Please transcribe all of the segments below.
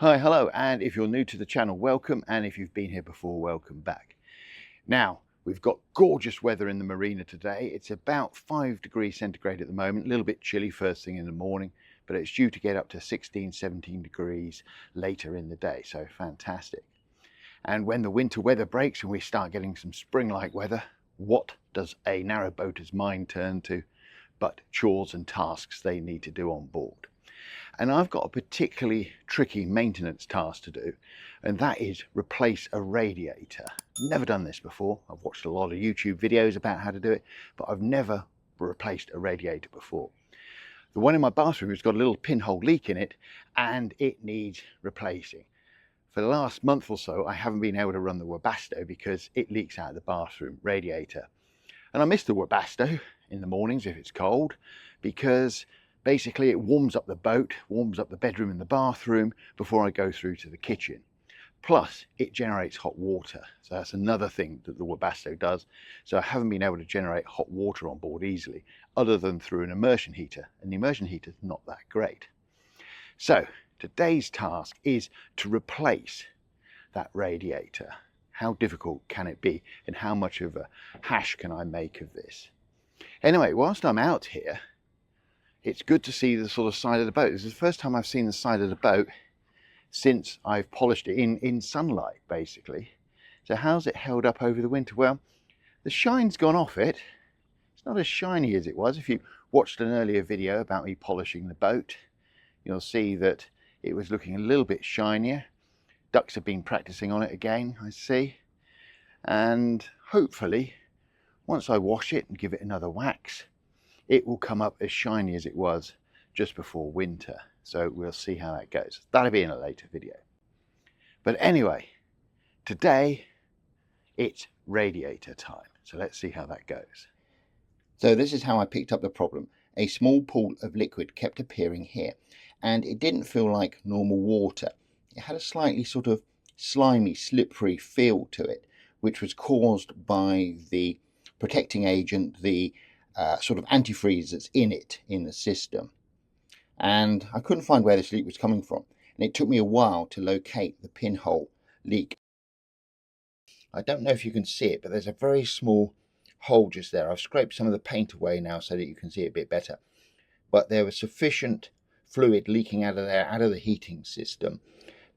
Hi, hello, and if you're new to the channel, welcome, and if you've been here before, welcome back. Now, we've got gorgeous weather in the marina today. It's about 5 degrees centigrade at the moment, a little bit chilly first thing in the morning, but it's due to get up to 16, 17 degrees later in the day, so fantastic. And when the winter weather breaks and we start getting some spring-like weather, what does a narrowboater's mind turn to but chores and tasks they need to do on board? And I've got a particularly tricky maintenance task to do, and that is replace a radiator. Never done this before. I've watched a lot of YouTube videos about how to do it, but I've never replaced a radiator before. The one in my bathroom has got a little pinhole leak in it, and it needs replacing. For the last month or so, I haven't been able to run the Webasto because it leaks out of the bathroom radiator. And I miss the Webasto in the mornings if it's cold, because basically it warms up the boat, warms up the bedroom and the bathroom before I go through to the kitchen. Plus it generates hot water, so that's another thing that the Webasto does. So I haven't been able to generate hot water on board easily, other than through an immersion heater, and the immersion heater is not that great. So today's task is to replace that radiator. How difficult can it be, and how much of a hash can I make of this? Anyway, whilst I'm out here, it's good to see the sort of side of the boat. This is the first time I've seen the side of the boat since I've polished it in sunlight, basically. So how's it held up over the winter? Well, the shine's gone off it. It's not as shiny as it was. If you watched an earlier video about me polishing the boat, you'll see that it was looking a little bit shinier. Ducks have been practicing on it again, I see. And hopefully, once I wash it and give it another wax, it will come up as shiny as it was just before winter. So we'll see how that goes. That'll be in a later video. But anyway, today it's radiator time. So let's see how that goes. So this is how I picked up the problem. A small pool of liquid kept appearing here, and it didn't feel like normal water. It had a slightly sort of slimy, slippery feel to it, which was caused by the protecting agent, the sort of antifreeze that's in it, in the system. And I couldn't find where this leak was coming from, and it took me a while to locate the pinhole leak. I don't know if you can see it, but there's a very small hole just there. I've scraped some of the paint away now so that you can see it a bit better, but there was sufficient fluid leaking out of there, out of the heating system,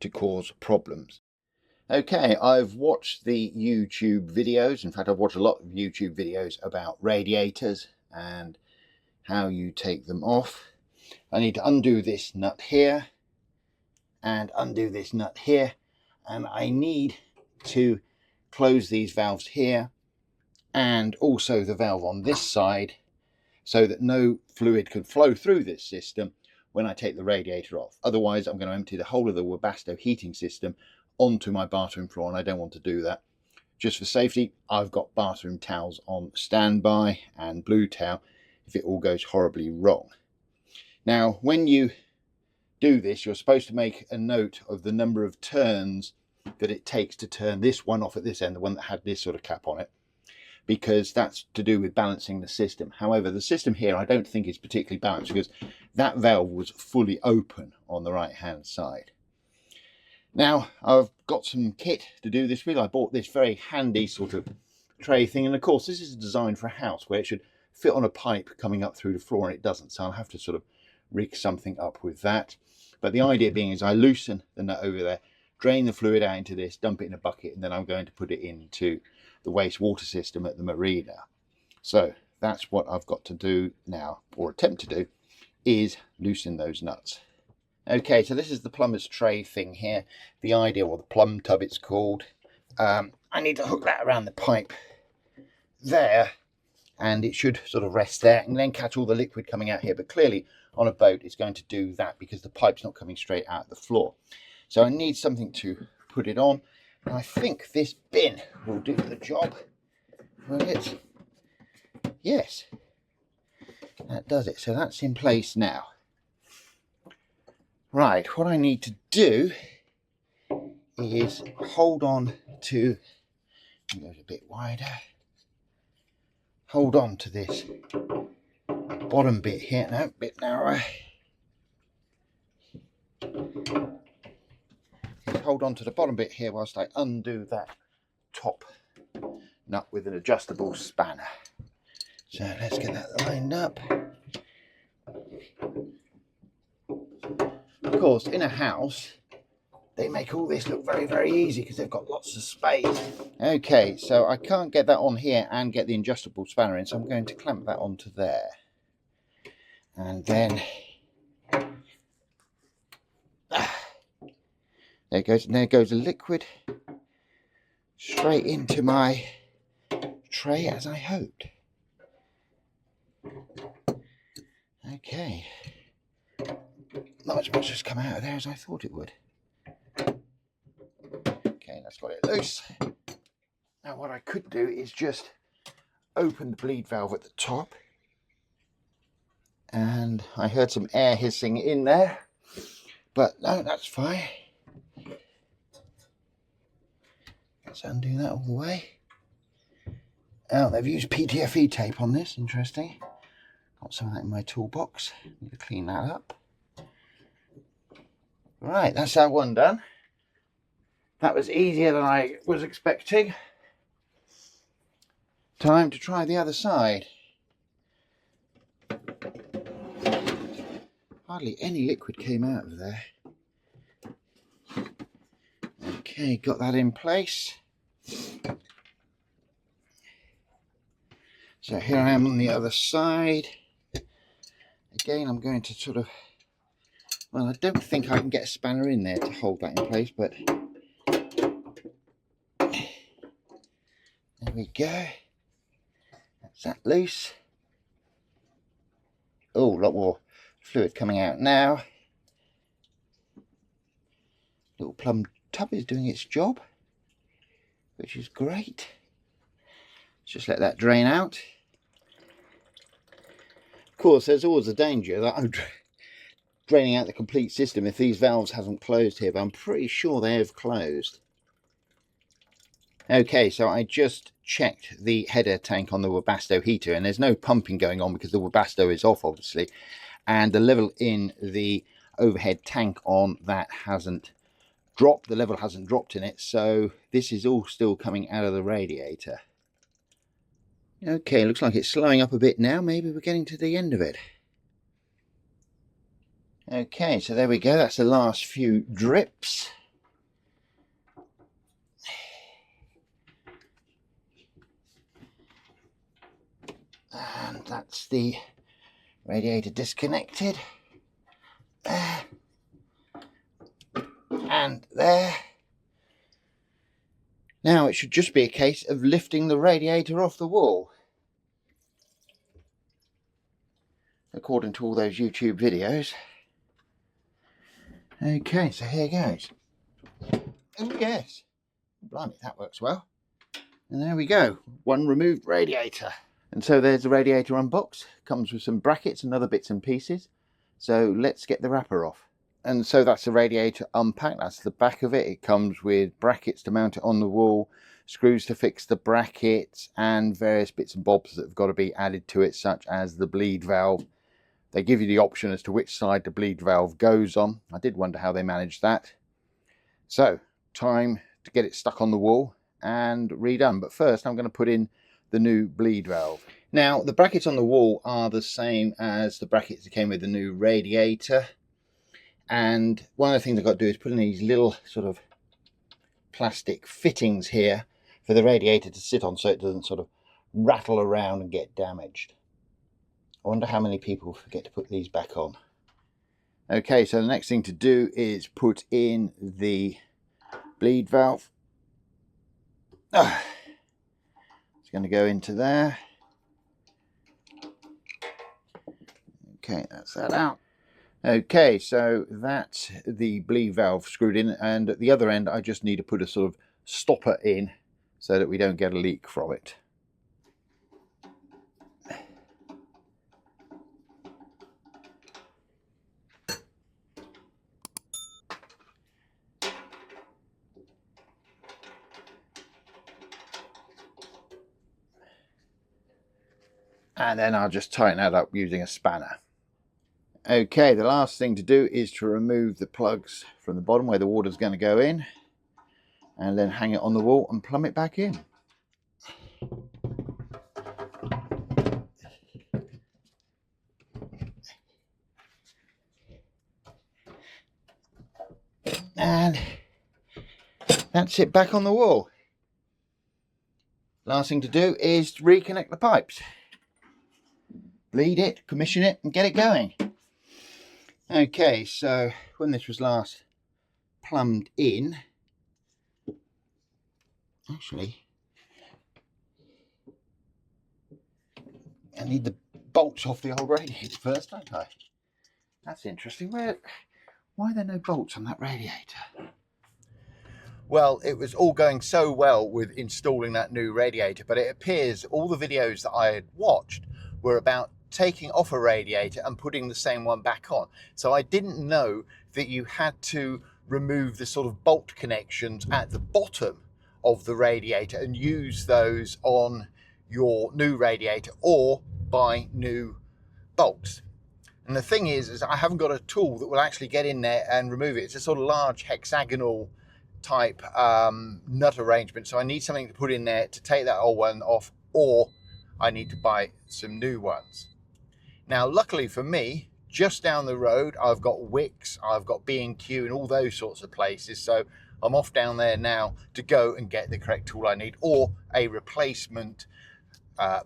to cause problems. Okay, I've watched the YouTube videos. In fact, I've watched a lot of YouTube videos about radiators and how you take them off. I need to undo this nut here and undo this nut here, and I need to close these valves here and also the valve on this side, so that no fluid can flow through this system when I take the radiator off. Otherwise, I'm going to empty the whole of the Webasto heating system onto my bathroom floor, and I don't want to do that. Just for safety, I've got bathroom towels on standby and blue towel if it all goes horribly wrong. Now, when you do this, you're supposed to make a note of the number of turns that it takes to turn this one off at this end, the one that had this sort of cap on it, because that's to do with balancing the system. However, the system here I don't think is particularly balanced, because that valve was fully open on the right hand side. Now, I've got some kit to do this with. I bought this very handy sort of tray thing, and of course this is designed for a house where it should fit on a pipe coming up through the floor, and it doesn't, so I'll have to sort of rig something up with that. But the idea being is I loosen the nut over there, drain the fluid out into this, dump it in a bucket, and then I'm going to put it into the wastewater system at the marina. So that's what I've got to do now, or attempt to do, is loosen those nuts. Okay, so this is the plumber's tray thing here. The idea, or the plumb tub it's called. I need to hook that around the pipe there, and it should sort of rest there and then catch all the liquid coming out here. But clearly on a boat it's going to do that because the pipe's not coming straight out the floor. So I need something to put it on, and I think this bin will do the job. Will it? Yes, that does it. So that's in place now. Right, what I need to do is hold on to, go a bit wider, hold on to this bottom bit here, no, a bit narrower, hold on to the bottom bit here whilst I undo that top nut with an adjustable spanner. So let's get that lined up. Of course, in a house, they make all this look very, very easy because they've got lots of space. Okay, so I can't get that on here and get the adjustable spanner in, so I'm going to clamp that onto there. And then there goes, and there goes the liquid straight into my tray as I hoped. Okay, not as much has come out of there as I thought it would. Okay, that's got it loose. Now what I could do is just open the bleed valve at the top, and I heard some air hissing in there, but no, that's fine. Let's undo that all the way. Oh, they've used PTFE tape on this, interesting. Got some of that in my toolbox. Need to clean that up. Right, that's that one done. That was easier than I was expecting. Time to try the other side. Hardly any liquid came out of there. Okay, got that in place. So here I am on the other side. Again, I'm going to sort of, well, I don't think I can get a spanner in there to hold that in place, but there we go. That's that loose. Oh, a lot more fluid coming out now. Little plumb tub is doing its job, which is great. Let's just let that drain out. Of course, there's always a danger that I'm draining out the complete system if these valves haven't closed here, but I'm pretty sure they have closed. Okay, so I just checked the header tank on the Webasto heater, and there's no pumping going on because the Webasto is off, obviously, and the level in the overhead tank on that hasn't dropped. The level hasn't dropped in it, so this is all still coming out of the radiator. Okay, looks like it's slowing up a bit now. Maybe we're getting to the end of it. Okay, so there we go. That's the last few drips. And that's the radiator disconnected. There. And there. Now it should just be a case of lifting the radiator off the wall, according to all those YouTube videos. Okay, so here goes. Oh yes, blimey, that works well. And there we go, one removed radiator. And so there's the radiator unboxed. Comes with some brackets and other bits and pieces. So let's get the wrapper off. And so that's the radiator unpacked. That's the back of it. It comes with brackets to mount it on the wall, screws to fix the brackets, and various bits and bobs that have got to be added to it, such as the bleed valve. They give you the option as to which side the bleed valve goes on. I did wonder how they managed that. So time to get it stuck on the wall and redone. But first I'm going to put in the new bleed valve. Now the brackets on the wall are the same as the brackets that came with the new radiator. And one of the things I've got to do is put in these little sort of plastic fittings here for the radiator to sit on so it doesn't sort of rattle around and get damaged. I wonder how many people forget to put these back on. Okay, so the next thing to do is put in the bleed valve. It's going to go into there. Okay, that's that out. Okay, so that's the bleed valve screwed in, and at the other end I just need to put a sort of stopper in so that we don't get a leak from it. And then I'll just tighten that up using a spanner. Okay, the last thing to do is to remove the plugs from the bottom where the water's going to go in, and then hang it on the wall and plumb it back in. And that's it back on the wall. Last thing to do is reconnect the pipes. Bleed it, commission it, and get it going. Okay, so when this was last plumbed in, actually, I need the bolts off the old radiator first, don't I? That's interesting. Why are there no bolts on that radiator? Well, it was all going so well with installing that new radiator, but it appears all the videos that I had watched were about taking off a radiator and putting the same one back on. So I didn't know that you had to remove the sort of bolt connections at the bottom of the radiator and use those on your new radiator or buy new bolts. And the thing is I haven't got a tool that will actually get in there and remove it. It's a sort of large hexagonal type nut arrangement, so I need something to put in there to take that old one off, or I need to buy some new ones. Now luckily for me, just down the road I've got Wickes, I've got B&Q and all those sorts of places, so I'm off down there now to go and get the correct tool I need, or a replacement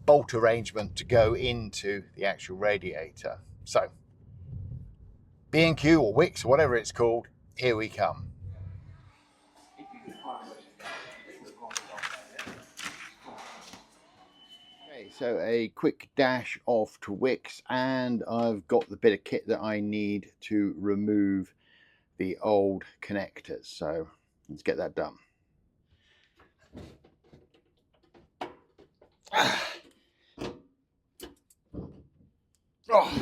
bolt arrangement to go into the actual radiator. So B&Q or Wickes, whatever it's called, here we come. Okay, so a quick dash off to Wickes, and I've got the bit of kit that I need to remove the old connectors. So let's get that done. Oh,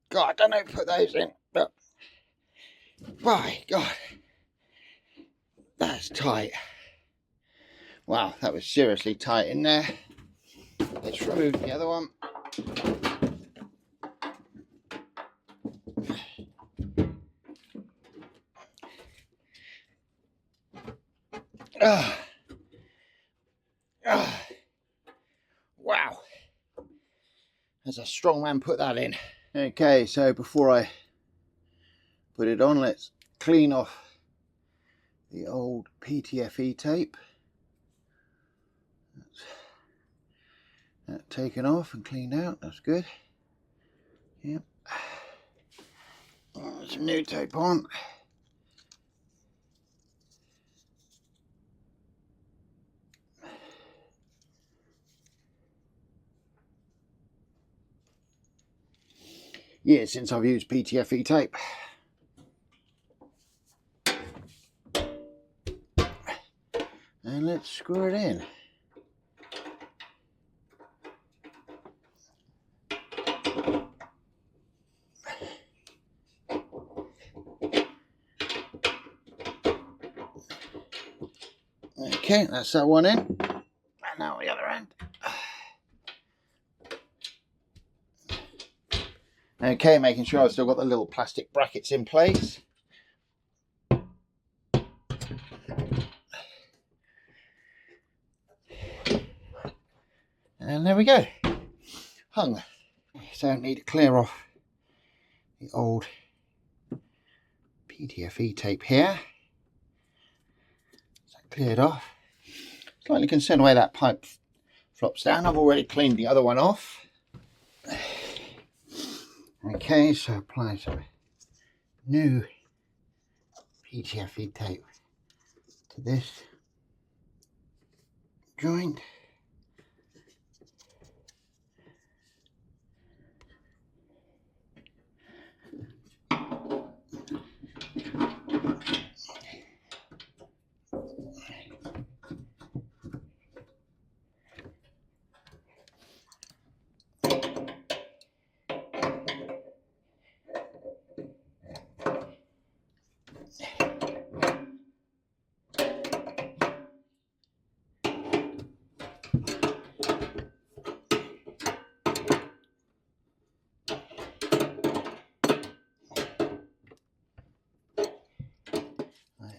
God, I don't know how to put those in, but my God, that's tight. Wow, that was seriously tight in there. Let's remove the other one. Wow, as a strong man put that in. Okay, so before I put it on, let's clean off the old PTFE tape. That's that taken off and cleaned out, that's good. Yep. Some new tape on. Yeah, since I've used PTFE tape. And let's screw it in. Okay, that's that one in. And now the other end. Okay, making sure I've still got the little plastic brackets in place. And there we go. Hung. So I need to clear off the old PTFE tape here. So cleared off. Slightly concerned where that pipe flops down. I've already cleaned the other one off. Okay, so apply some new PTFE tape to this joint.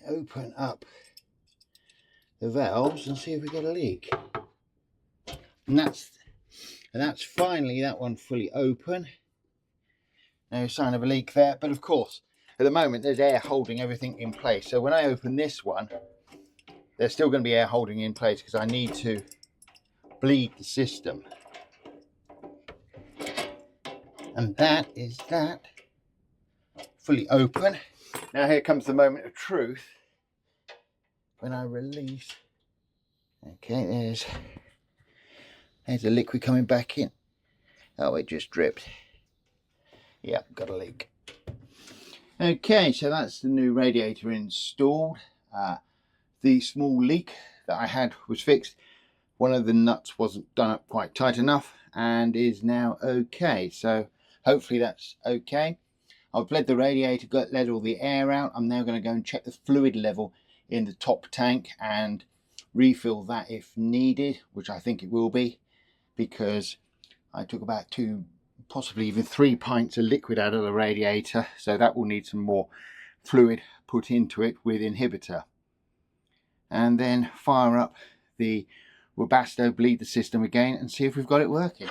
open up the valves and see if we get a leak. And that's finally that one fully open. No sign of a leak there, but of course at the moment there's air holding everything in place. So when I open this one, there's still going to be air holding in place because I need to bleed the system. And that is that, fully open. Now here comes the moment of truth. When I release, okay, there's the liquid coming back in. Oh, it just dripped. Yep, got a leak. Okay, so that's the new radiator installed. The small leak that I had was fixed. One of the nuts wasn't done up quite tight enough and is now okay. So hopefully that's okay. I've bled the radiator, let all the air out. I'm now going to go and check the fluid level in the top tank and refill that if needed, which I think it will be, because I took about 2, possibly even 3 pints of liquid out of the radiator, so that will need some more fluid put into it with inhibitor. And then fire up the Webasto, bleed the system again and see if we've got it working.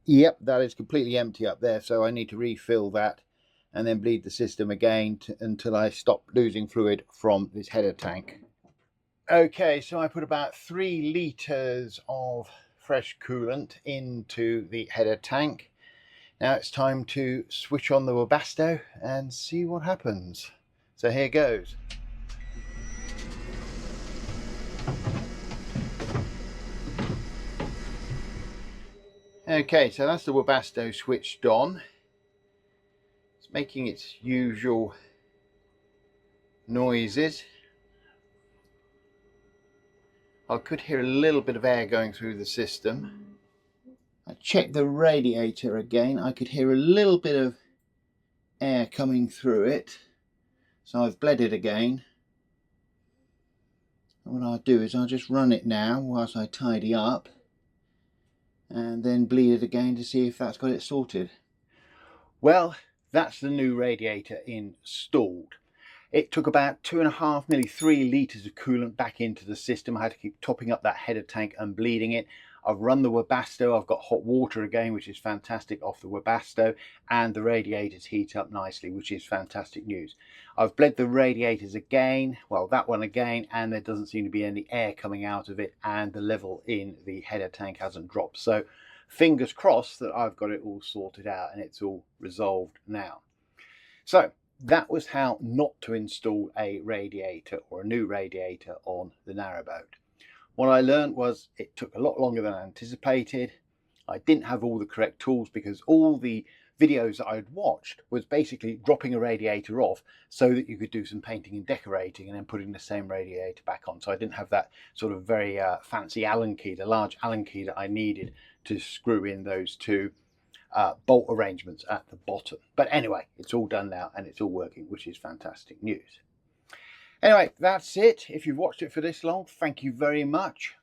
Yep, that is completely empty up there, so I need to refill that and then bleed the system again until I stop losing fluid from this header tank. Okay, so I put about 3 litres of fresh coolant into the header tank. Now it's time to switch on the Webasto and see what happens. So here goes. Okay, so that's the Webasto switched on. It's making its usual noises. I could hear a little bit of air going through the system. I checked the radiator again. I could hear a little bit of air coming through it. So I've bled it again. And what I'll do is I'll just run it now whilst I tidy up, and then bleed it again to see if that's got it sorted. Well, that's the new radiator installed. It took about 2.5, nearly 3 litres of coolant back into the system. I had to keep topping up that header tank and bleeding it. I've run the Webasto, I've got hot water again, which is fantastic, off the Webasto, and the radiators heat up nicely, which is fantastic news. I've bled the radiators again, well, that one again, and there doesn't seem to be any air coming out of it, and the level in the header tank hasn't dropped. So fingers crossed that I've got it all sorted out and it's all resolved now. So that was how not to install a radiator or a new radiator on the Narrowboat. What I learned was it took a lot longer than I anticipated. I didn't have all the correct tools because all the videos that I'd watched was basically dropping a radiator off so that you could do some painting and decorating and then putting the same radiator back on. So I didn't have that sort of very fancy Allen key, the large Allen key that I needed to screw in those 2 bolt arrangements at the bottom. But anyway, it's all done now and it's all working, which is fantastic news. Anyway, that's it. If you've watched it for this long, thank you very much.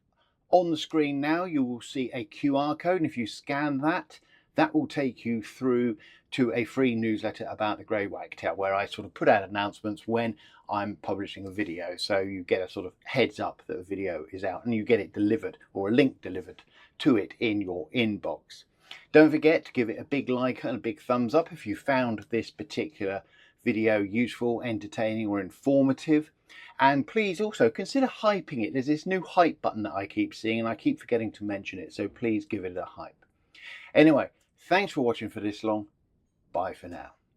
On the screen now, you will see a QR code, and if you scan that, that will take you through to a free newsletter about the Grey Wagtail, where I sort of put out announcements when I'm publishing a video. So you get a sort of heads up that a video is out and you get it delivered, or a link delivered to it in your inbox. Don't forget to give it a big like and a big thumbs up if you found this particular video useful, entertaining or informative. And please also consider hyping it. There's this new hype button that I keep seeing and I keep forgetting to mention it, so please give it a hype. Anyway, thanks for watching for this long. Bye for now.